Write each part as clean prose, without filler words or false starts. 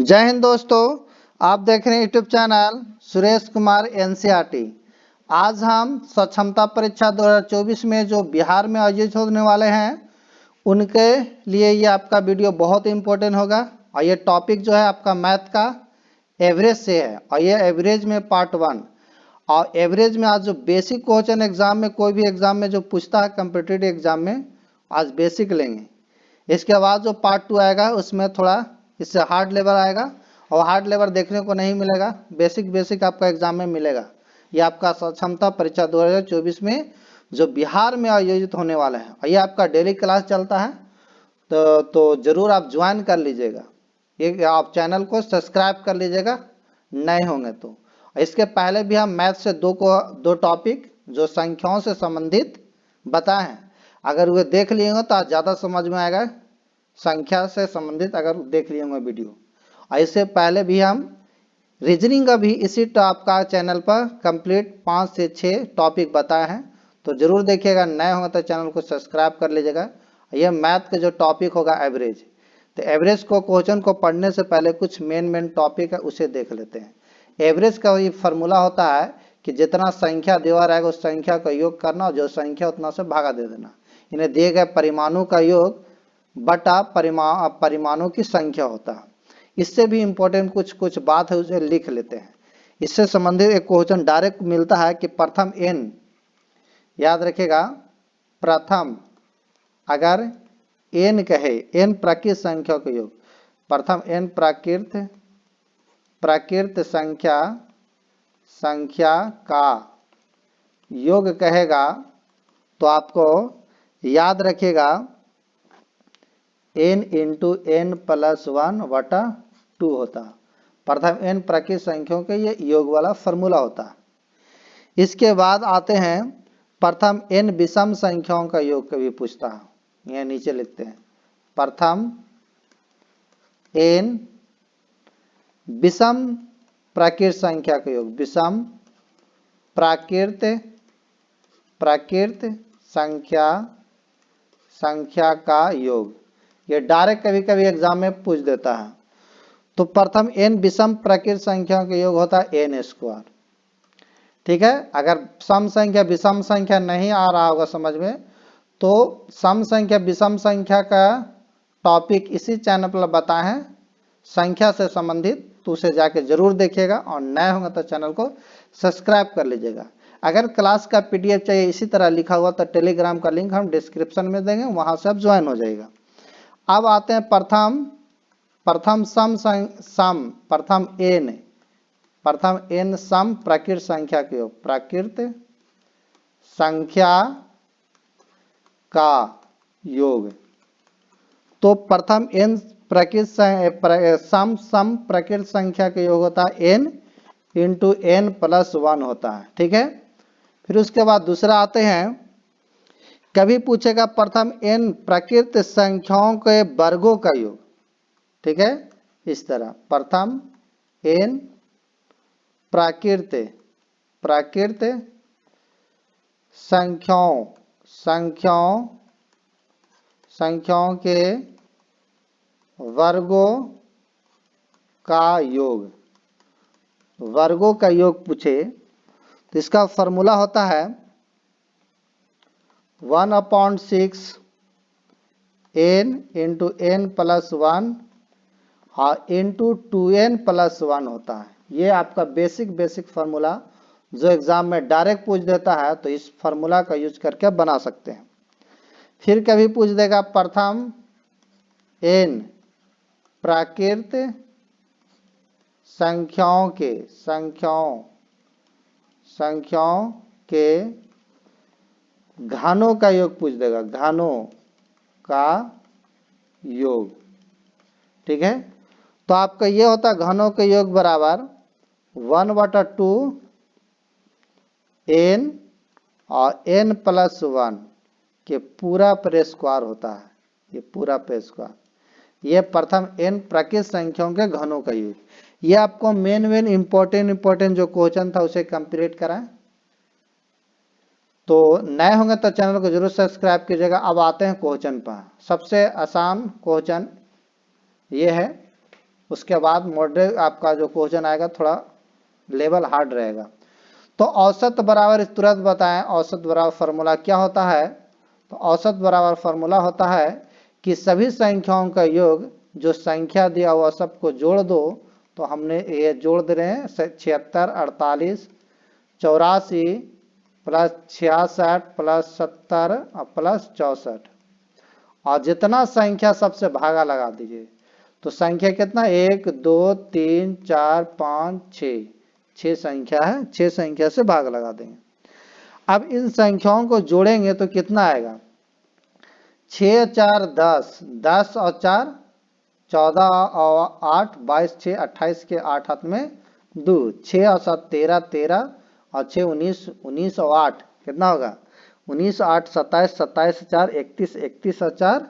जय हिंद दोस्तों, आप देख रहे हैं YouTube channel Suresh Kumar NCERT. आज हम सक्षमता परीक्षा 2024 में जो बिहार में आयोजित होने वाले हैं उनके लिए ये आपका वीडियो बहुत इंपॉर्टेंट होगा। और ये टॉपिक जो है आपका मैथ का एवरेज से है और ये एवरेज में पार्ट 1। और एवरेज में आज जो बेसिक क्वेश्चन एग्जाम में कोई भी एग्जाम में जो पूछता है कम्पिटिटिव एग्जाम में, आज बेसिक लेंगे। इसके बाद जो पार्ट 2 आएगा उसमें थोड़ा इससे हार्ड लेवल आएगा और हार्ड लेवल देखने को नहीं मिलेगा, बेसिक आपका एग्जाम में मिलेगा। ये आपका सक्षमता परीक्षा 2024 में जो बिहार में आयोजित होने वाला है और ये आपका डेली क्लास चलता है, तो जरूर आप ज्वाइन कर लीजिएगा। ये आप चैनल को सब्सक्राइब कर लीजिएगा नए होंगे तो। इसके पहले भी हम मैथ से दो टॉपिक जो संख्याओं से संबंधित बताए हैं, अगर वे देख लिए हो तो ज़्यादा समझ में आएगा। संख्या से संबंधित अगर देख लिए होंगे वीडियो, और इससे पहले भी हम रीजनिंग का भी इसी टॉप का चैनल पर कंप्लीट 5 से 6 टॉपिक बताए हैं, तो जरूर देखिएगा। नए होंगे तो चैनल को सब्सक्राइब कर लीजिएगा। यह मैथ का जो टॉपिक होगा एवरेज, तो एवरेज को क्वेश्चन को पढ़ने से पहले कुछ मेन टॉपिक है उसे देख लेते हैं। एवरेज का ये फार्मूला होता है कि जितना संख्या दिया रहेगा उस संख्या का योग करना और जो संख्या उतना से भागा दे देना। इन्हें दिए गए परिमाणों का योग बटा परिमाणों की संख्या होता है। इससे भी इंपॉर्टेंट कुछ बात है उसे लिख लेते हैं। इससे संबंधित एक क्वेश्चन डायरेक्ट मिलता है कि प्रथम n, याद रखिएगा, प्रथम अगर n कहे, n प्राकृत संख्या का योग, प्रथम n प्राकृत संख्या का योग कहेगा तो आपको याद रखिएगा n इंटू n प्लस 1/2 होता। प्रथम n प्राकृत संख्याओं के ये योग वाला फॉर्मूला होता है। इसके बाद आते हैं प्रथम n विषम संख्याओं का योग कभी पूछता है, यह नीचे लिखते हैं। प्रथम n विषम प्राकृत संख्या का योग, विषम प्राकृत संख्या का योग, ये डायरेक्ट कभी कभी एग्जाम में पूछ देता है। तो प्रथम n विषम प्राकृत संख्याओं का योग होता है n²। ठीक है, अगर सम संख्या विषम संख्या नहीं आ रहा होगा समझ में, तो सम संख्या विषम संख्या का टॉपिक इसी चैनल पर बताए हैं संख्या से संबंधित, तो उसे जाके जरूर देखिएगा। और नए होंगे तो चैनल को सब्सक्राइब कर लीजिएगा। अगर क्लास का पीडीएफ चाहिए इसी तरह लिखा हुआ तो टेलीग्राम का लिंक हम डिस्क्रिप्शन में देंगे, वहां से आप ज्वाइन हो जाएगा। अब आते हैं प्रथम n सम प्राकृत संख्या के योग, प्राकृत संख्या का योग। तो प्रथम n सम प्राकृत संख्या के योग होता है n इंटू n प्लस 1 होता है। ठीक है, फिर उसके बाद दूसरा आते हैं, कभी पूछेगा प्रथम n प्राकृत संख्याओं के वर्गों का योग। ठीक है, इस तरह प्रथम n प्राकृत संख्याओं के वर्गों का योग पूछे तो इसका फॉर्मूला होता है 1/6 n इंटू n प्लस 1 और इंटू 2n प्लस 1 होता है। ये आपका बेसिक फार्मूला जो एग्जाम में डायरेक्ट पूछ देता है, तो इस फार्मूला का यूज करके बना सकते हैं। फिर कभी पूछ देगा प्रथम n प्राकृत संख्याओं के घनों का योग पूछ देगा, घनों का योग। ठीक है, तो आपका ये होता घनों के योग बराबर 1/2 n और n प्लस 1 के पूरा पर स्क्वायर होता है। ये पूरा पर स्क्वायर, ये प्रथम n प्राकृत संख्याओं के घनों का योग। ये आपको मेन इंपॉर्टेंट जो क्वेश्चन था उसे कंप्लीट कराएं। तो नए होंगे तो चैनल को जरूर सब्सक्राइब कीजिएगा। अब आते हैं क्वेश्चन पर। सबसे आसान क्वेश्चन ये है, उसके बाद मॉडरेट आपका जो क्वेश्चन आएगा थोड़ा लेवल हार्ड रहेगा। तो औसत बराबर तुरंत बताएं, औसत बराबर फॉर्मूला क्या होता है। तो औसत बराबर फॉर्मूला होता है कि सभी संख्याओं का योग, जो संख्या दिया हुआ सबको जोड़ दो। तो हमने ये जोड़ दे रहे हैं 76, 48, 84 प्लस 66 प्लस 70 और प्लस 64, और जितना संख्या सबसे भागा लगा दीजिए। तो संख्या कितना, 1 2 3 4 5 6, 6 संख्या है, 6 संख्या से भाग लगा देंगे। अब इन संख्याओं को जोड़ेंगे तो कितना आएगा, 6 4 10, 10 और 4 14 और 8 22, 6 28 के 8 हाथ में 2, 6 और 7 13, 13 और 6 19, 19 और 8 कितना होगा, 19 8 27, 27 4 31, 31 और 4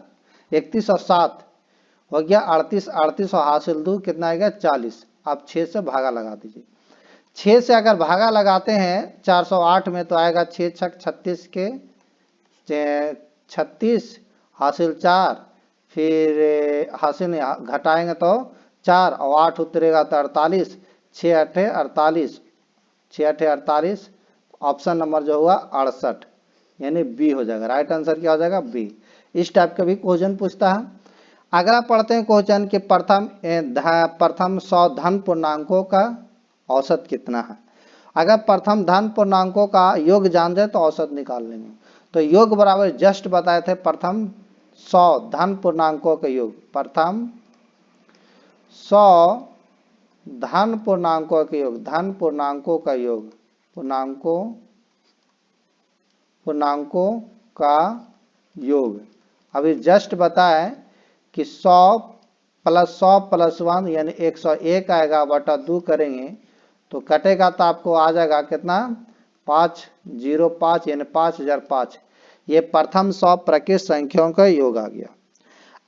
31 और 7 हो गया 38, 38 और हासिल 2 कितना आएगा 40। आप 6 से भागा लगा दीजिए। 6 से अगर भागा लगाते हैं 408 में तो आएगा 6 छक 36 के 36 हासिल 4, फिर हासिल घटाएंगे तो 4 और 8 उतरेगा तो 48, 6 8 48, 6 8 48, ऑप्शन नंबर जो हुआ 68 यानी बी हो जाएगा। राइट आंसर क्या हो जाएगा, बी। इस टाइप का भी क्वेश्चन पूछता है। अगला पढ़ते हैं क्वेश्चन के प्रथम 100 धन पूर्णांकों का औसत कितना है। अगर प्रथम धन पूर्णांकों का योग जान जाए तो औसत निकाल लेंगे। तो योग बराबर जस्ट बताए थे प्रथम 100 धन पूर्णांकों का योग, प्रथम 100 धन पूर्णांकों के योग, धन पूर्णांकों का योग, पूर्णांकों का योग। अभी जस्ट बताए कि 100 प्लस 1 यानी 101 आएगा, बटा 2 करेंगे तो कटेगा तो आपको आ जाएगा कितना, 505 यानी 5005। ये प्रथम 100 प्रकृत संख्याओं का योग आ गया।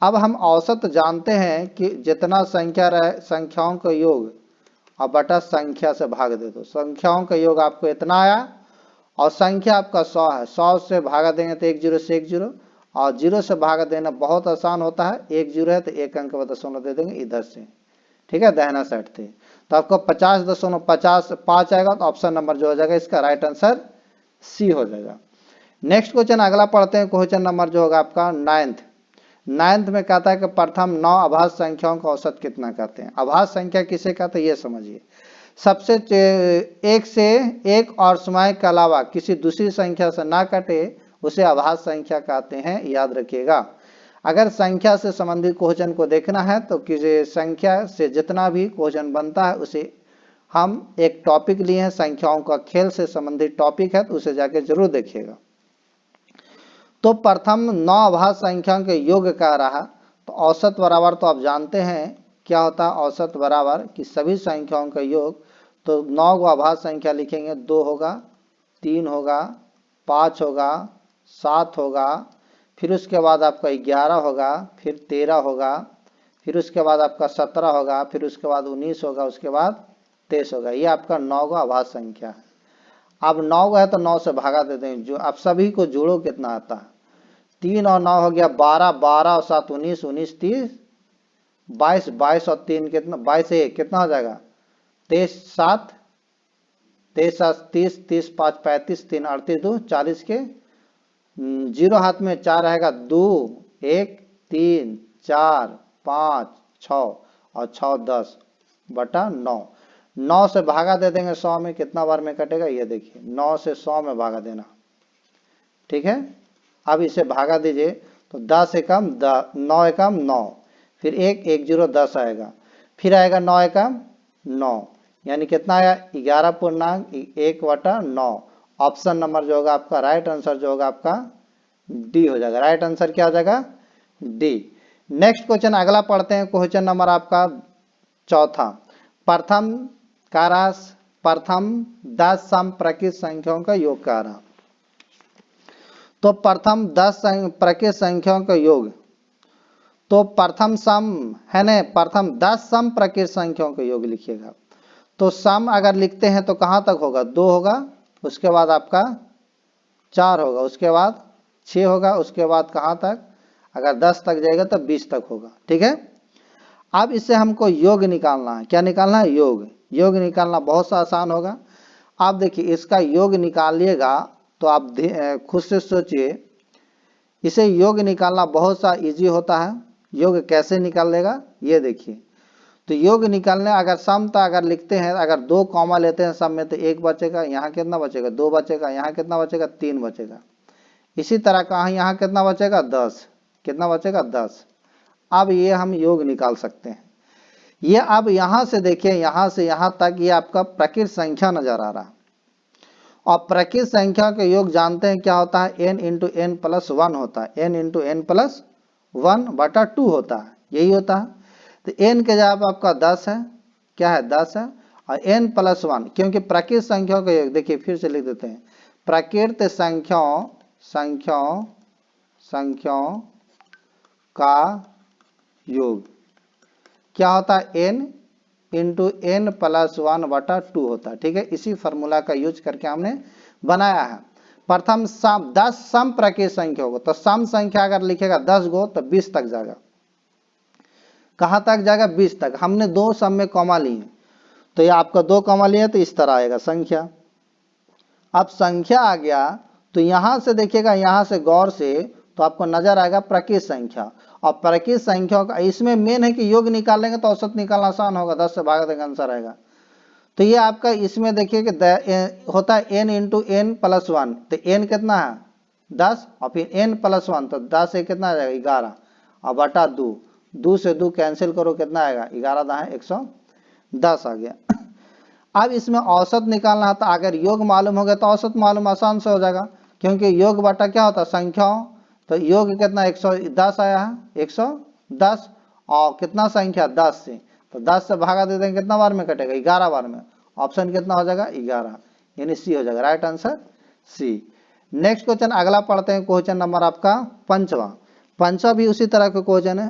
अब हम औसत जानते हैं कि जितना संख्या रहे संख्याओं का योग और बटा संख्या से भाग दे दो। संख्याओं का योग आपको इतना आया और संख्या आपका 100 है, 100 से भागा देंगे तो 1 0 से 1 0, और 0 से भागा देना बहुत आसान होता है। 1 0 है तो 1 अंक का दशमलव दे देंगे इधर से, ठीक है, दाहिना साइड थे। तो आपको 50.5 आएगा। तो ऑप्शन नंबर जो हो जाएगा इसका राइट आंसर सी हो जाएगा। नेक्स्ट क्वेश्चन अगला पढ़ते हैं। क्वेश्चन नंबर जो होगा आपका 9th में कहता है कि प्रथम 9 अभाज्य संख्याओं का औसत कितना कहते हैं। अभाज्य संख्या किसे कहते हैं ये समझिए। सबसे एक से एक और समय के अलावा किसी दूसरी संख्या से ना कटे उसे अभाज्य संख्या कहते हैं, याद रखिएगा। अगर संख्या से संबंधित क्वेश्चन को देखना है तो किसी संख्या से जितना भी क्वेश्चन बनता है उसे हम एक टॉपिक लिए हैं, संख्याओं का खेल से संबंधित टॉपिक है, तो उसे जाके जरूर देखिएगा। तो प्रथम 9 अभाज्य संख्याओं के योग कह रहा। तो औसत बराबर तो आप जानते हैं क्या होता है, औसत बराबर कि सभी संख्याओं का योग। तो 9 को अभाज्य संख्या लिखेंगे, 2 होगा, 3 होगा, 5 होगा, 7 होगा, फिर उसके बाद आपका 11 होगा, फिर 13 होगा, फिर उसके बाद आपका 17 होगा, फिर उसके बाद 19 होगा, उसके बाद 23 होगा। ये आपका 9 का अभाज्य संख्या है। अब 9 है तो 9 से भागा देते हैं। जो आप सभी को जोड़ो कितना आता है, 3 और 9 हो गया 12, 12 और 7 19, 19 30 22, 22 और 3 कितना, 22 1 कितना हो जाएगा 23 7, 23 7 30, 30 5 35, 3 38, 2 40 के 0 हाथ में 4 रहेगा, 2 1 3 4 5 6 और 6 10 बटा 9। 9 से भागा दे देंगे 100 में, कितना बार में कटेगा ये देखिए, 9 से 100 में भागा देना, ठीक है। अब इसे भागा दीजिए तो 10 एकम 9 एकम 9, फिर 1 1 0 10 आएगा, फिर आएगा 9 एकम 9 यानी कितना आया 11.1/9। ऑप्शन नंबर जो होगा आपका राइट आंसर जो होगा आपका डी हो जाएगा। राइट आंसर क्या हो जाएगा, डी। नेक्स्ट क्वेश्चन अगला पढ़ते हैं। क्वेश्चन नंबर आपका चौथा, प्रथम 10 सम प्रकृत संख्याओं का योग कह रहा। तो प्रथम 10 प्रकृत संख्याओं का योग, तो प्रथम सम है ना, प्रथम 10 सम प्रकृत संख्याओं का योग लिखिएगा। तो सम अगर लिखते हैं तो कहां तक होगा, 2 होगा, उसके बाद आपका 4 होगा, उसके बाद 6 होगा, उसके बाद कहां तक, अगर 10 तक जाएगा तो 20 तक होगा, ठीक है। अब इससे हमको योग निकालना है। क्या निकालना है? योग। योग निकालना बहुत सा आसान होगा। आप देखिए इसका योग निकालिएगा तो आप खुद से सोचिए, इसे योग निकालना बहुत सा इजी होता है। योग कैसे निकालेगा ये देखिए। तो योग निकालने अगर समता अगर लिखते हैं, अगर 2 कॉमा लेते हैं सम में तो 1 बचेगा, यहाँ कितना बचेगा? 2 बचेगा, यहाँ कितना बचेगा? 3 बचेगा। इसी तरह कहाँ यहाँ कितना बचेगा? 10। कितना बचेगा? 10। अब ये हम योग निकाल सकते हैं। ये अब यहाँ से देखिए, यहाँ से यहाँ तक ये आपका प्रकृत संख्या नजर आ रहा है। और प्रकृत संख्या के योग जानते हैं क्या होता है? n इंटू एन प्लस 1 होता है। n इंटू एन प्लस 1 बटा 2 होता है, यही होता है। तो n के जवाब आपका 10 है। क्या है? 10 है। और n प्लस 1, क्योंकि प्रकृत संख्याओं का योग, देखिए फिर से लिख देते हैं, प्रकृत संख्याओं का योग क्या होता है? n इंटू एन प्लस 1 बटा 2 होता है। ठीक है, इसी फॉर्मूला का यूज करके हमने बनाया है। प्रथम सम 10 सम प्रकृत संख्या होगा, तो सम संख्या अगर लिखेगा 10 गो तो 20 तक जाएगा। कहां तक जाएगा? 20 तक। हमने 2 सम में कॉमा लिए, तो ये आपका 2 कॉमा लिया तो इस तरह आएगा संख्या। अब संख्या आ गया तो यहां से देखिएगा, यहां से गौर से तो आपको नजर आएगा प्रकृत संख्या। और प्रकृत संख्या का इसमें मेन है कि योग निकाल लेंगे तो औसत निकालना आसान होगा, 10 से भागा देंगे आंसर आएगा। तो ये आपका इसमें देखिए कि होता है n इंटू एन प्लस 1, तो n कितना है? 10, और फिर n प्लस 1 तो 10 से कितना आ जाएगा? 11, और बटा 2, 2 से 2 कैंसिल करो, कितना आएगा? 11 दाएं 110 आ गया। अब इसमें औसत निकालना है, तो अगर योग मालूम हो गया तो औसत मालूम आसान से हो जाएगा, क्योंकि योग बटा क्या होता है? संख्याओं। तो योग कितना? 110 आया है, 110, और कितना संख्या? 10 से, तो 10 से भागा दे देंगे, कितना बार में कटेगा? 11 बार में। ऑप्शन कितना हो जाएगा? 11, यानी सी हो जाएगा। Right answer C. Next question अगला पढ़ते हैं, क्वेश्चन नंबर आपका 5वां भी उसी तरह का क्वेश्चन है।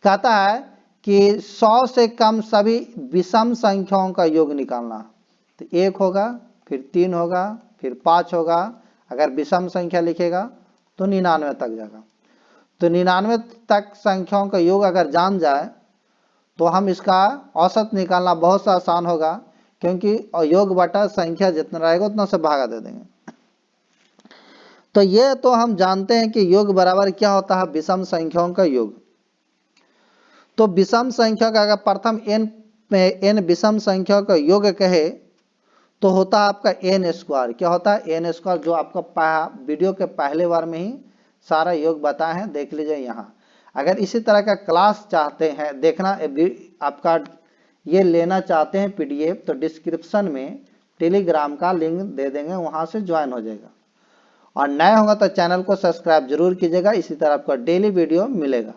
कहता है कि 100 से कम सभी विषम संख्याओं का योग निकालना। तो 1 होगा, फिर 3 होगा, फिर 5 होगा। अगर विषम संख्या लिखेगा तो 99 तक जाएगा। तो 99 तक संख्याओं का योग अगर जान जाए तो हम इसका औसत निकालना बहुत सा आसान होगा, क्योंकि योग बटा संख्या जितना रहेगा उतना से भागा दे देंगे। तो ये तो हम जानते हैं कि योग बराबर क्या होता है? विषम संख्याओं का योग। तो विषम संख्या का अगर प्रथम n विषम संख्या का योग कहे तो होता है आपका n स्क्वायर। क्या होता है? n स्क्वायर, जो आपका वीडियो के पहले बार में ही सारा योग बताए हैं, देख लीजिए यहाँ। अगर इसी तरह का क्लास चाहते हैं देखना, आपका ये लेना चाहते हैं PDF, तो डिस्क्रिप्शन में टेलीग्राम का लिंक दे देंगे, वहाँ से ज्वाइन हो जाएगा। और नए होगा तो चैनल को सब्सक्राइब जरूर कीजिएगा, इसी तरह आपका डेली वीडियो मिलेगा।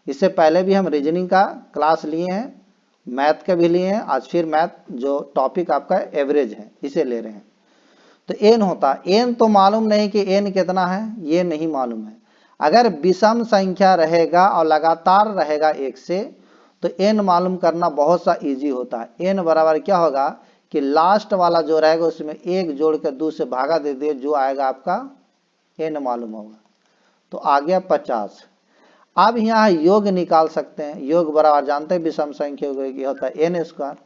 इससे पहले भी हम रीजनिंग का क्लास लिए हैं, मैथ का भी लिए हैं, आज फिर मैथ जो टॉपिक आपका एवरेज है इसे ले रहे हैं। तो n होता है, n तो मालूम नहीं कि n कितना है, ये नहीं मालूम है। अगर विषम संख्या रहेगा और लगातार रहेगा 1 से, तो n मालूम करना बहुत सा इजी होता है। n बराबर क्या होगा कि लास्ट वाला जो रहेगा उसमें 1 जोड़ कर 2 से भागा दे दिए, जो आएगा आपका n मालूम होगा। तो आ गया 50। अब यहाँ योग निकाल सकते हैं। योग बराबर जानते हैं विषम संख्या होता है n स्क्वायर।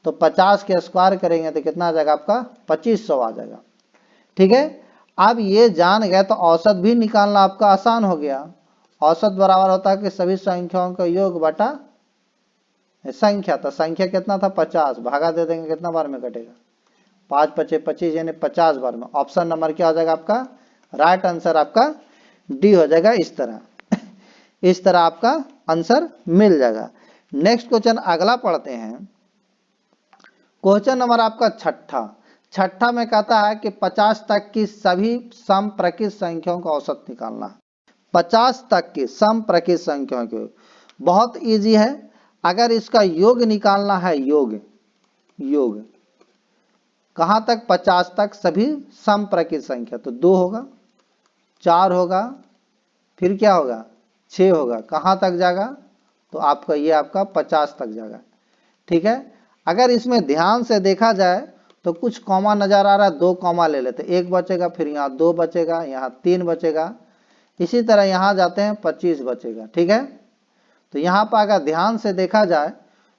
तो 50 के स्क्वायर करेंगे तो कितना आ जाएगा आपका? 2500 आ जाएगा। ठीक है, अब ये जान गए तो औसत भी निकालना आपका आसान हो गया। औसत बराबर होता है कि सभी संख्याओं का योग बटा संख्या। तो संख्या कितना था? 50, भागा दे देंगे, कितना बार में कटेगा? 5 पचे 25, यानी 50 बार में। ऑप्शन नंबर क्या हो जाएगा आपका? राइट आंसर आपका डी हो जाएगा। इस तरह आपका आंसर मिल जाएगा। नेक्स्ट क्वेश्चन अगला पढ़ते हैं, क्वेश्चन नंबर आपका छठा में कहता है कि 50 तक की सभी सम प्रकृत संख्याओं का औसत निकालना। 50 तक की सम प्रकृत संख्याओं के बहुत इजी है। अगर इसका योग निकालना है, योग कहां तक? 50 तक सभी सम प्रकृत संख्या। तो 2 होगा, 4 होगा, फिर क्या होगा? 6 होगा। कहां तक जाएगा? तो आपका ये आपका 50 तक जाएगा। ठीक है, अगर इसमें ध्यान से देखा जाए तो कुछ कॉमा नजर आ रहा है, 2 कॉमा ले लेते, 1 बचेगा, फिर यहाँ 2 बचेगा, यहाँ 3 बचेगा, इसी तरह यहाँ जाते हैं 25 बचेगा। ठीक है, तो यहाँ पर अगर ध्यान से देखा जाए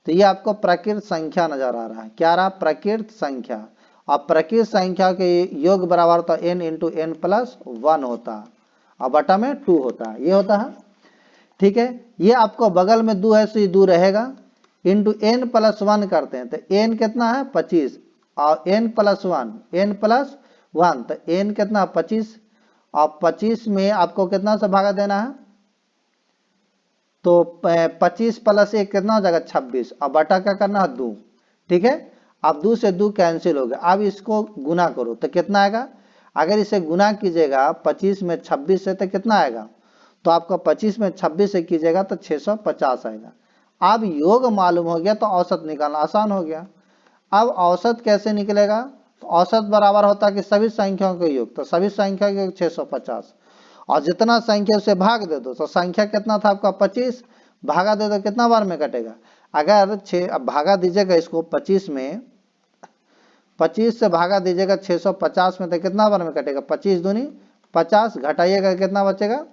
तो ये आपको प्रकृत संख्या नजर आ रहा है। क्या रहा? प्रकृत संख्या। और प्रकृत संख्या के योग बराबर तो n इंटू एन प्लस 1 होता है और बटा में 2 होता है, ये होता है। ठीक है, ये आपको बगल में 2 है तो ये 2 रहेगा, इंटू एन प्लस 1 करते हैं तो n कितना है? 25 और n प्लस 1 तो n कितना? 25 और 25 में आपको कितना से भागा देना है? तो 25 प्लस 1 कितना हो जाएगा? 26 और बटा क्या करना है? 2। ठीक है, अब 2 से 2 कैंसिल हो गया। अब इसको गुना करो तो कितना आएगा? अगर इसे गुना कीजिएगा 25 में 26 से तो कितना आएगा? तो आपका 25 में 26 से कीजिएगा तो 650 आएगा। अब योग मालूम हो गया तो औसत निकालना आसान हो गया। अब औसत कैसे निकलेगा? तो औसत बराबर होता है कि सभी संख्याओं का योग, तो सभी संख्या के योग 650 और जितना संख्या उसे भाग दे दो, तो संख्या कितना था आपका? 25, भागा दे दो कितना बार में कटेगा? अगर 6 अब भागा दीजिएगा इसको 25 में, 25 से भागा दीजिएगा 650 में तो कितना बार में कटेगा? 25 दूनी 50, घटाइएगा कितना बचेगा?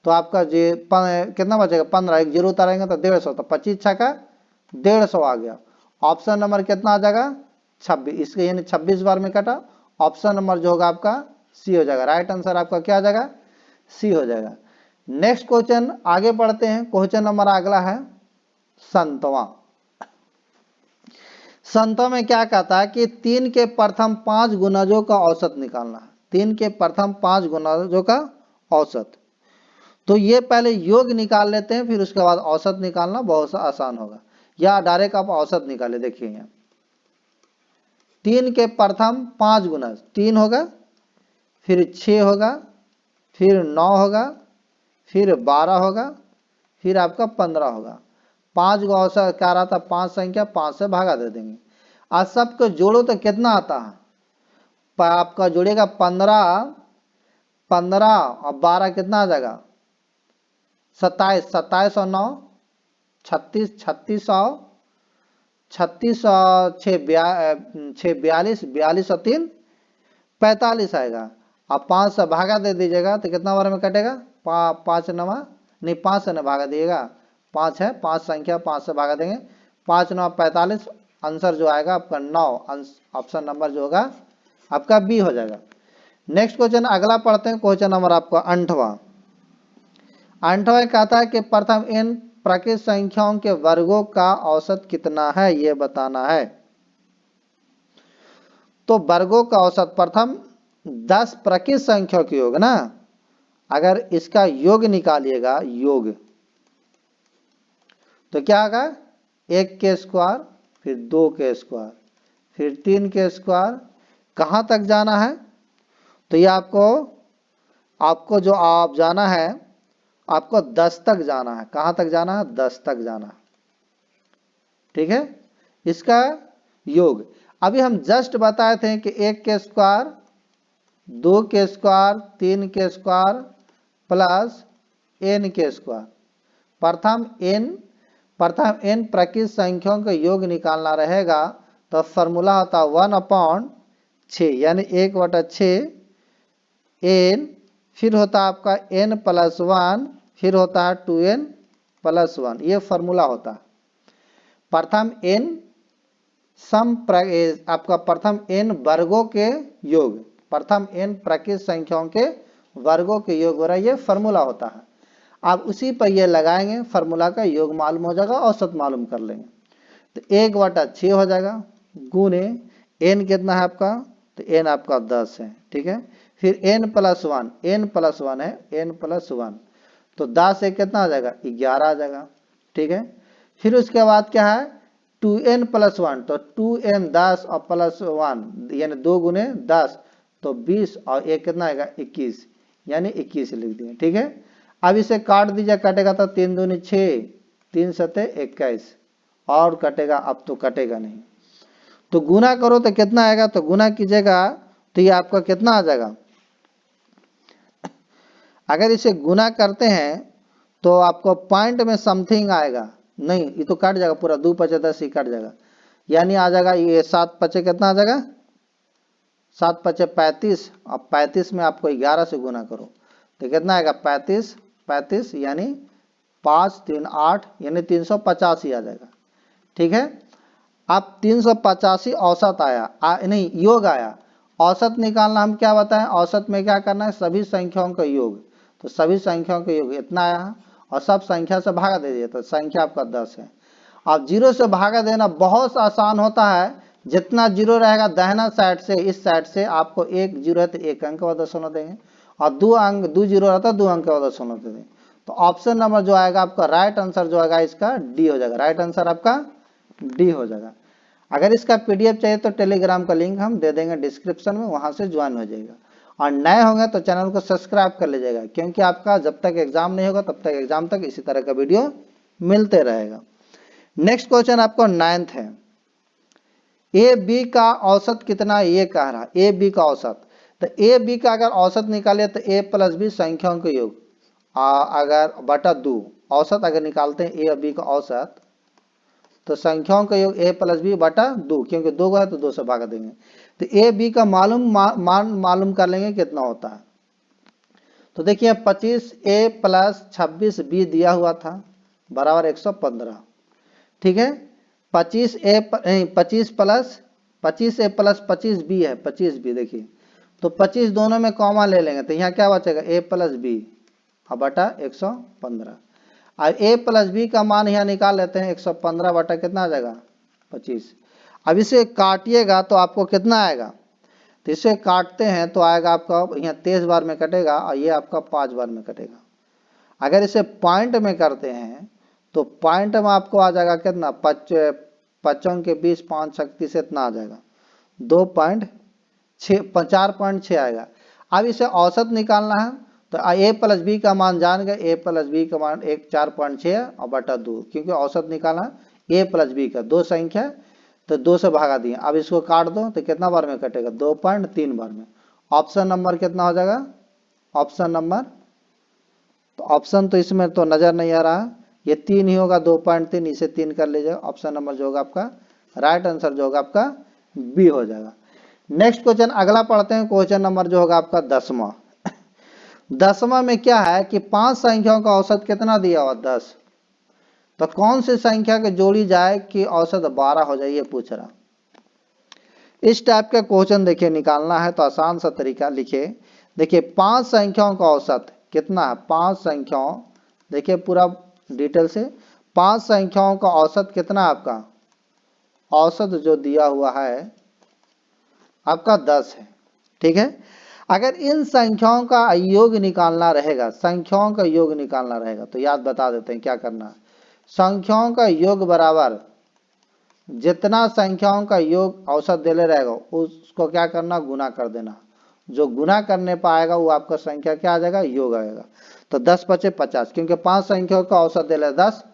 तो आपका जे कितना बचेगा? 15, एक जीरो उतारेंगे तो 150, तो 25 छक्का 150 आ गया। ऑप्शन नंबर कितना आ जाएगा? 26, इसके यानी 26 बार में कटा। ऑप्शन नंबर जो होगा आपका सी हो जाएगा। राइट आंसर आपका क्या आ जाएगा? सी हो जाएगा। नेक्स्ट क्वेश्चन आगे बढ़ते हैं। क्वेश्चन नंबर अगला है 7वां। 7वां में क्या कहता है कि 3 के प्रथम 5 गुणजों का औसत निकालना है। 3 के प्रथम 5 गुणजों का औसत। तो ये पहले योग निकाल लेते हैं, फिर उसके बाद औसत निकालना बहुत आसान होगा। या डायरेक्ट आप औसत निकाले। देखिए यहाँ 3 के प्रथम 5 गुना 3 होगा, फिर 6 होगा, फिर 9 होगा, फिर 12 होगा, फिर आपका 15 होगा। 5 को औसत क्या रहा था? 5 संख्या 5 से भागा दे देंगे। आज सबको जोड़ो तो कितना आता है? आपका जोड़ेगा 15, 15 और 12 कितना आ जाएगा? 27, 27 और 9 36, 36 और 36 और 6 42, 42 और 3 45 आएगा। अब 5 से भागा दे दीजिएगा तो कितना बार में कटेगा? 5 नवा नहीं, 5 से न भागा दिएगा, 5 है, 5 संख्या 5 से भागा देंगे, 5 9 45। आंसर जो आएगा आपका 9, ऑप्शन नंबर जो होगा आपका बी हो जाएगा। नेक्स्ट क्वेश्चन अगला पढ़ते हैं। क्वेश्चन नंबर आपका 8वां। 8वां कहता है कि प्रथम n प्राकृत संख्याओं के वर्गों का औसत कितना है, यह बताना है। तो वर्गों का औसत प्रथम 10 प्राकृत संख्याओं के योग ना, अगर इसका योग निकालिएगा, योग तो क्या होगा? 1 के स्क्वायर, फिर 2 के स्क्वायर, फिर 3 के स्क्वायर। कहां तक जाना है? तो ये आपको जो आप जाना है, आपको 10 तक जाना है। कहां तक जाना है? 10 तक जाना है। ठीक है, इसका योग अभी हम जस्ट बताए थे कि 1 के स्क्वायर, 2 के स्क्वायर, 3 के स्क्वायर प्लस n के स्क्वायर। प्रथम n प्राकृत संख्याओं का योग निकालना रहेगा तो फॉर्मूला होता 1/6 यानी 1/6 n, फिर होता आपका n प्लस 1, फिर होता है 2n प्लस 1। ये फॉर्मूला होता है। प्रथम n आपका प्रथम n वर्गों के योग, प्रथम n प्राकृत संख्याओं के वर्गों के योग हो रहा है, ये फॉर्मूला होता है। आप उसी पर ये लगाएंगे, फॉर्मूला का योग मालूम हो जाएगा, औसत मालूम कर लेंगे। तो 1/6 हो जाएगा गुने n कितना है आपका? तो n आपका 10 है। ठीक है, फिर n प्लस 1, n प्लस 1 है, n प्लस 1 तो 10 से कितना आ जाएगा? 11 आ जाएगा। ठीक है, फिर उसके बाद क्या है? 2n प्लस 1, तो 2n 10 और प्लस 1 यानी 2 गुने 10 तो 20 और 1 कितना आएगा? 21 यानी 21 लिख दिए। ठीक है, अब इसे काट दीजिए, कटेगा तो 3 दूनी 6, 3 सते 21 और कटेगा? अब तो कटेगा नहीं। तो गुना करो तो कितना आएगा? तो गुना कीजिएगा तो ये आपका कितना आ जाएगा? अगर इसे गुना करते हैं तो आपको पॉइंट में समथिंग आएगा, नहीं ये तो कट जाएगा पूरा, 2 5 10 ही कट जाएगा, यानी आ जाएगा ये 7 5 कितना आ जाएगा? 7 5 35 और 35 में आपको 11 से गुना करो तो कितना आएगा? 35 35 यानी 5 3 8 यानी 385 आ जाएगा। ठीक है, अब 385 औसत आया, नहीं योग आया। औसत निकालना हम क्या बताएं, औसत में क्या करना है, सभी संख्याओं का योग। तो सभी संख्याओं का योग इतना आया और सब संख्या से भागा दे दिए, तो संख्या आपका 10 है। अब जीरो से भागा देना बहुत आसान होता है, जितना जीरो रहेगा दाहिना साइड से, इस साइड से आपको एक जीरो है तो एक अंक का दशमलव देंगे, और दो जीरो रहता है 2 अंक का दशमलव देंगे। तो ऑप्शन नंबर जो आएगा आपका राइट आंसर जो आएगा इसका डी हो जाएगा, राइट आंसर आपका डी हो जाएगा। अगर इसका पीडीएफ चाहिए तो टेलीग्राम का लिंक हम दे देंगे डिस्क्रिप्शन में, वहां से ज्वाइन हो जाएगा। और नए होंगे तो चैनल को सब्सक्राइब कर लीजिएगा, क्योंकि आपका जब तक एग्जाम नहीं होगा तब तक एग्जाम तक इसी तरह का वीडियो मिलते रहेगा। नेक्स्ट क्वेश्चन आपको 9th है, ए बी का औसत कितना, ये कह रहा ए बी का औसत। तो ए बी का अगर औसत निकाले तो ए प्लस बी संख्याओं के योग अगर बटा 2, औसत अगर निकालते हैं ए और बी का औसत तो संख्याओं का योग a प्लस बी बटा 2, क्योंकि 2 है तो 2 से भाग देंगे। तो ए बी का मान मालूम कर लेंगे कितना होता है। तो देखिए 25 a प्लस 26 b दिया हुआ था बराबर 115। ठीक है, 25 प्लस 25 a प्लस 25 b है, 25 b देखिए, तो 25 दोनों में कॉमा ले लेंगे तो यहाँ क्या बचेगा a प्लस बी बटा 115। अब a प्लस बी का मान यहाँ निकाल लेते हैं, 115 बटा कितना आ जाएगा 25। अब इसे काटिएगा तो आपको कितना आएगा, तो इसे काटते हैं तो आएगा आपका यहाँ 23 बार में कटेगा और ये आपका 5 बार में कटेगा। अगर इसे पॉइंट में करते हैं तो पॉइंट में आपको आ जाएगा कितना, 55 के 20 5 36 से इतना आ जाएगा 4.6 आएगा। अब इसे औसत निकालना है तो a प्लस बी का मान जान गए, a प्लस बी का मान 4.6 और बटा 2, क्योंकि औसत निकालना a प्लस बी का 2 संख्या तो 2 से भागा दिए। अब इसको काट दो तो कितना बार में कटेगा 2.3 बार में। ऑप्शन नंबर कितना हो जाएगा, ऑप्शन नंबर, तो ऑप्शन तो इसमें तो नजर नहीं आ रहा, ये 3 ही होगा 2.3, इसे 3 कर लीजिएगा। ऑप्शन नंबर जो होगा आपका राइट आंसर जो होगा आपका बी हो जाएगा। नेक्स्ट क्वेश्चन अगला पढ़ते हैं, क्वेश्चन नंबर जो होगा आपका 10वां। 10वां में क्या है कि 5 संख्याओं का औसत कितना दिया हुआ 10, तो कौन सी संख्या के जोड़ी जाए कि औसत 12 हो जाए, ये पूछ रहा। इस टाइप का क्वेश्चन देखिए निकालना है तो आसान सा तरीका लिखिए। देखिए 5 संख्याओं का औसत कितना है, 5 संख्याओं, देखिए पूरा डिटेल से 5 संख्याओं का औसत कितना है आपका, औसत जो दिया हुआ है आपका 10 है। ठीक है, अगर इन संख्याओं का योग निकालना रहेगा, संख्याओं का योग निकालना रहेगा तो याद बता देते हैं क्या करना है। संख्याओं का योग बराबर जितना संख्याओं का योग औसत दे ले रहेगा उसको क्या करना, गुना कर देना। जो गुना करने पाएगा वो आपका संख्या क्या आ जाएगा, योग आएगा। तो 10 पचे 50, क्योंकि 5 संख्याओं का औसत दे ले 10,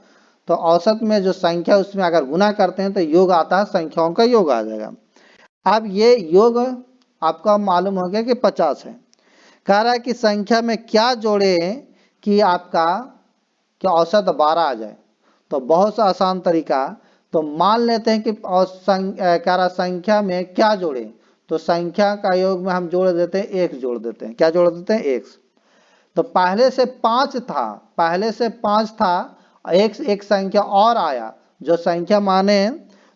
तो औसत में जो संख्या उसमें अगर गुना करते हैं तो योग आता है, संख्याओं का योग आ जाएगा। अब ये योग आपका मालूम हो गया कि 50 है। कह रहा है कि संख्या में क्या जोड़े कि आपका क्या औसत 12 आ जाए। तो बहुत सा आसान तरीका, तो मान लेते हैं कि कह रहा संख्या में क्या जोड़े, तो संख्या का योग में हम जोड़ देते हैं x जोड़ देते हैं, क्या जोड़ देते हैं x। तो पहले से 5 था, पहले से 5 था, एक संख्या और आया जो संख्या माने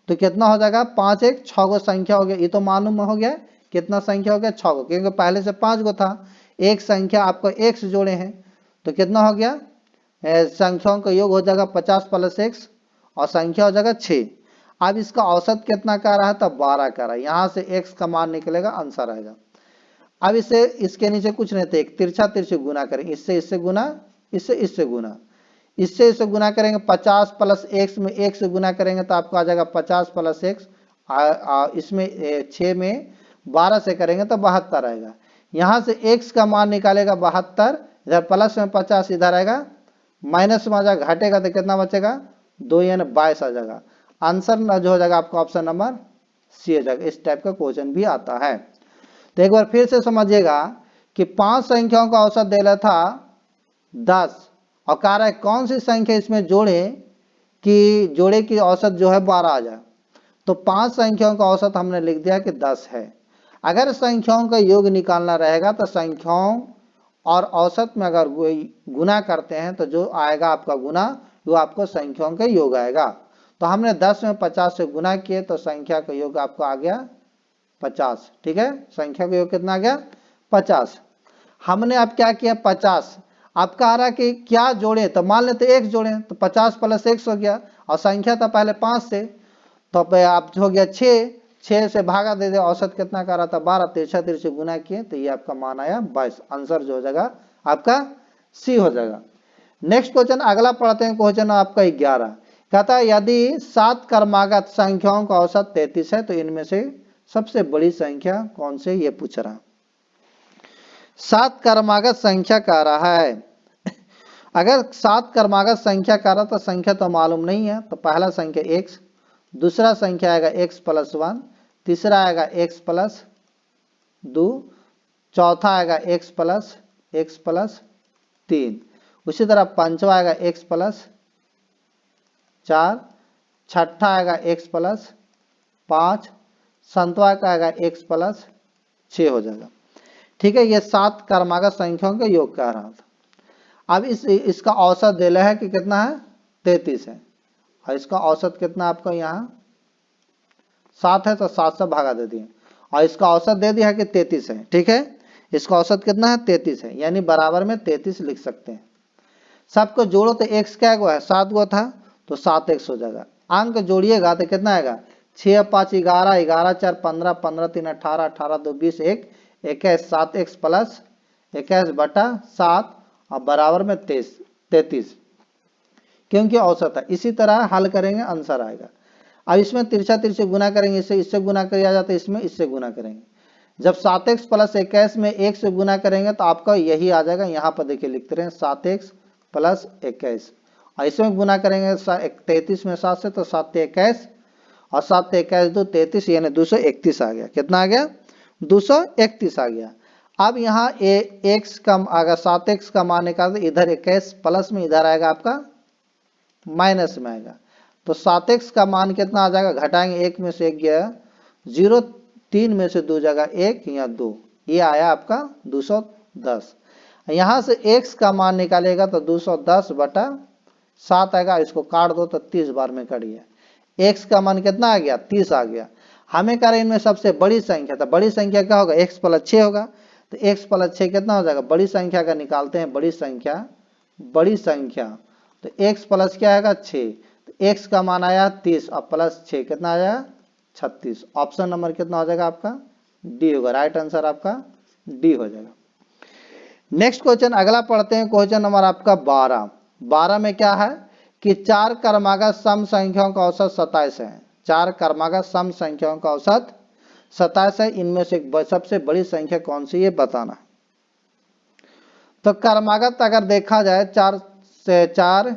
तो कितना हो जाएगा 5 1 6 गो संख्या हो गया। ये तो मालूम हो गया कितना संख्या हो गया 6 गो, क्योंकि पहले से 5 गो था, एक संख्या आपको x जोड़े हैं तो कितना हो गया, संख्याओं का योग हो जाएगा 50 प्लस x और संख्या हो जाएगा 6। अब इसका औसत कितना कर रहा है, तब 12 कर रहा है, यहाँ से x का मान निकलेगा, आंसर आएगा। अब इसे इसके नीचे कुछ नहीं थे, एक तिरछा तिरछे गुना करेंगे, इससे गुना, इससे गुना, इससे गुना करेंगे 50 प्लस x में x से गुना करेंगे तो आपको आ जाएगा 50 प्लस x, इसमें 6 में 12 से करेंगे तो 72 आएगा। यहाँ से x का मान निकालेगा 72, इधर प्लस में 50 इधर आएगा, माइनस में आ जाएगा, घटेगा तो कितना बचेगा 2 यानी 22 आ जाएगा। आंसर जो हो जाएगा आपका ऑप्शन नंबर सी हो जाएगा। इस टाइप का क्वेश्चन भी आता है। तो एक बार फिर से समझिएगा कि 5 संख्याओं का औसत दे रहा था 10 और कह रहा है कौन सी संख्या इसमें जोड़े की औसत जो है 12 आ जाए। तो 5 संख्याओं का औसत हमने लिख दिया कि 10 है। अगर संख्याओं का योग निकालना रहेगा तो संख्याओं और औसत में अगर गुना करते हैं तो जो आएगा आपका गुना वो आपको संख्याओं का योग आएगा। तो हमने 10 में 50 से गुना किए तो संख्या का योग आपको आ गया 50। ठीक है, संख्या का योग कितना आ गया 50। हमने अब क्या किया 50, आपका आ रहा कि क्या जोड़े, तो मान लेते 1 जोड़े तो 50 प्लस 1 हो गया, और संख्या था पहले 5 से, तो आप हो गया 6 से भागा दे दे, औसत कितना कर रहा था 12, तिरछा तिरछे गुना किए तो ये आपका मान आया 22। आंसर जो हो जाएगा आपका सी हो जाएगा। नेक्स्ट क्वेश्चन अगला पढ़ते हैं, क्वेश्चन आपका 11। कहता है यदि 7 क्रमागत संख्याओं का औसत 33 है तो इनमें से सबसे बड़ी संख्या कौन से, ये पूछ रहा। 7 क्रमागत संख्या कह रहा है। अगर 7 क्रमागत संख्या कह रहा तो संख्या तो मालूम नहीं है, तो पहला संख्या x, दूसरा संख्या आएगा x प्लस 1, तीसरा आएगा x प्लस 2, चौथा आएगा x प्लस 3, उसी तरह पंचवा आएगा x प्लस 4, छठा आएगा x प्लस 5, संतवा का आएगा x प्लस 6 हो जाएगा। ठीक है, ये 7 क्रमागत संख्याओं का योग कह रहा था। अब इसका औसत दिया है कि कितना है 33 है, और इसका औसत कितना आपको यहाँ 7 है तो 7 से भागा दे दिए, और इसका औसत दे दिया है कि 33 है। ठीक है, इसका औसत कितना है 33 है, यानी बराबर में 33 लिख सकते हैं। सबको जोड़ो तो x क्या है 7 गो था तो 7x हो जाएगा। अंक जोड़िएगा तो कितना आएगा 6 5 11, 11 4 15, 15 3 18, 18 2 20, 1 21, 7x प्लस 21 बटा 7 और बराबर में 33, क्योंकि औसत है। इसी तरह हल करेंगे आंसर आएगा। अब इसमें तिरछा तिरछे गुना करेंगे, इससे गुना किया जाता है, इसमें इससे गुना करेंगे। जब 7x प्लस 21 में 1 से गुना करेंगे तो आपका यही आ जाएगा, यहाँ पर देखिए लिखते रहे 7x प्लस 21, और इसमें गुना करेंगे 33 में 7 से तो 7 21, और 7 21 2 33, यानी 231 आ गया। कितना आ गया 231 आ गया। अब यहाँ x का अगर 7x का मान निकाल तो इधर 21 प्लस में इधर आएगा आपका माइनस में आएगा, तो 7x का मान कितना आ जाएगा, घटाएंगे 1 में से 1 गया 0, 3 में से 2 जगह 1 या 2, ये आया आपका 210। यहाँ से x का मान निकालेगा तो 210 बटा 7 आएगा, इसको काट दो तो 30 बार में कट गया। x का मान कितना आ गया 30 आ गया। हमें कह रहे इनमें सबसे बड़ी संख्या, तो बड़ी संख्या क्या होगा x प्लस 6 होगा, तो x प्लस 6 कितना हो जाएगा, बड़ी संख्या का निकालते हैं, बड़ी संख्या तो x प्लस क्या आएगा 6, तो x का मान आया 30 और प्लस 6 कितना आया 36। ऑप्शन नंबर कितना हो जाएगा आपका डी होगा, राइट आंसर आपका डी हो जाएगा। नेक्स्ट क्वेश्चन अगला पढ़ते हैं, क्वेश्चन नंबर आपका 12 में क्या है कि 4 क्रमागत सम संख्याओं का औसत 27 है। 4 क्रमागत सम संख्याओं का औसत 27 है, इनमें से सबसे बड़ी संख्या कौन सी ये बताना। तो क्रमागत अगर देखा जाए 4 से 4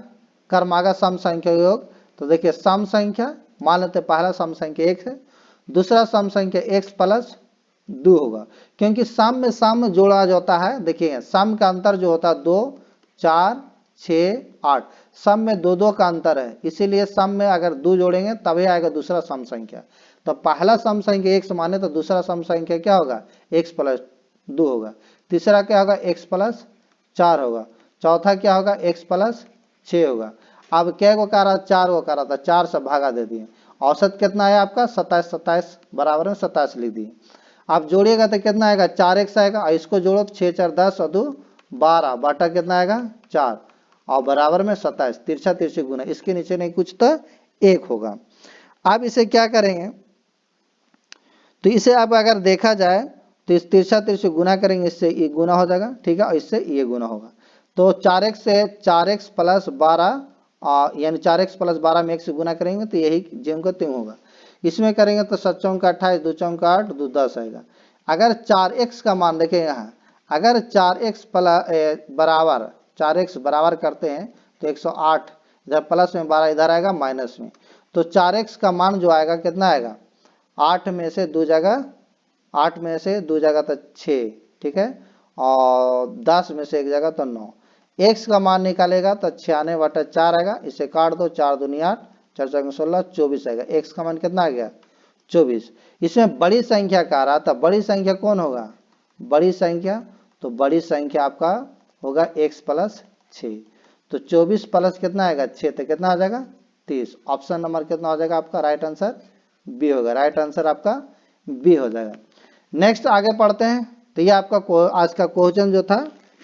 क्रमागत सम संख्या योग, तो देखिए सम संख्या मान लेते पहला सम संख्या 1 है, दूसरा सम संख्या x प्लस 2 होगा, क्योंकि सम में सम जोड़ा जाता है। देखिए सम का अंतर जो होता है 2 4 6 8, सम में 2 का अंतर है, इसीलिए सम में अगर 2 जोड़ेंगे तभी आएगा दूसरा सम संख्या। तो पहला सम संख्या x माने तो दूसरा सम संख्या क्या होगा x प्लस 2 होगा, तीसरा क्या होगा x प्लस 4 होगा, चौथा क्या होगा x प्लस 6 होगा। अब क्या को कह रहा 4 को कह रहा था, 4 से भागा दे दिए, औसत कितना आया आपका 27 बराबर में 27 लिख दिए। आप जोड़िएगा तो कितना आएगा 4x आएगा, और इसको जोड़ो तो 6 4 10 और 2 12 बटा कितना आएगा 4 और बराबर में 27, तिरछा तिरछे गुना, इसके नीचे नहीं कुछ तो 1 होगा। अब इसे क्या करेंगे, तो इसे अब अगर देखा जाए तो इस तिरछा तिरछे गुना करेंगे, इससे ये गुना हो जाएगा। ठीक है, और इससे ये गुना होगा, तो 4x से 4x प्लस 12 यानी 4x प्लस 12 में 1 से गुना करेंगे तो यही जेम को त्यों होगा। इसमें करेंगे तो 7 चौका 28, 2 चौका 8, 2 10 आएगा। अगर 4x का मान देखें यहाँ, अगर 4x बराबर 4x बराबर करते हैं तो 108, इधर प्लस में 12 इधर आएगा माइनस में, तो 4x का मान जो आएगा कितना आएगा 8 में से 2 जगह 6, ठीक है, और 10 में से 1 जगह तो 9। x का मान निकालेगा तो 96 बटा 4 आएगा, इसे काट दो 4 दूनी 8, 4 4 16 24 आएगा। x का मान कितना आ गया 24। इसमें बड़ी संख्या का रहा था, बड़ी संख्या कौन होगा बड़ी संख्या, तो बड़ी संख्या आपका होगा x प्लस 6। तो 24 प्लस कितना आएगा 6, तो कितना आ जाएगा 30। ऑप्शन नंबर कितना हो जाएगा आपका राइट आंसर बी होगा। राइट आंसर आपका बी हो जाएगा। नेक्स्ट आगे पढ़ते हैं। तो ये आपका आज का क्वेश्चन जो था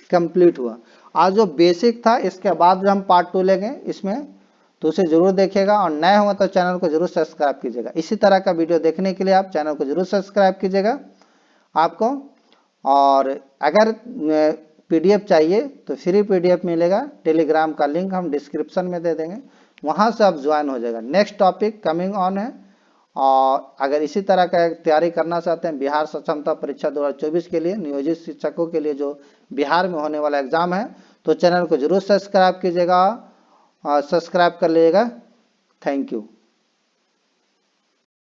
कंप्लीट हुआ। आज जो बेसिक था इसके बाद जो हम पार्ट 2 लेंगे इसमें, तो उसे जरूर देखिएगा और नए होंगे तो चैनल को जरूर सब्सक्राइब कीजिएगा। इसी तरह का वीडियो देखने के लिए आप चैनल को जरूर सब्सक्राइब कीजिएगा आपको। और अगर पीडीएफ चाहिए तो फ्री पीडीएफ मिलेगा, टेलीग्राम का लिंक हम डिस्क्रिप्शन में दे देंगे, वहां से आप ज्वाइन हो जाएगा। नेक्स्ट टॉपिक कमिंग ऑन है। और अगर इसी तरह का तैयारी करना चाहते हैं बिहार सक्षमता परीक्षा 2024 के लिए, नियोजित शिक्षकों के लिए जो बिहार में होने वाला एग्जाम है, तो चैनल को जरूर सब्सक्राइब कीजिएगा और सब्सक्राइब कर लीजिएगा। Thank you.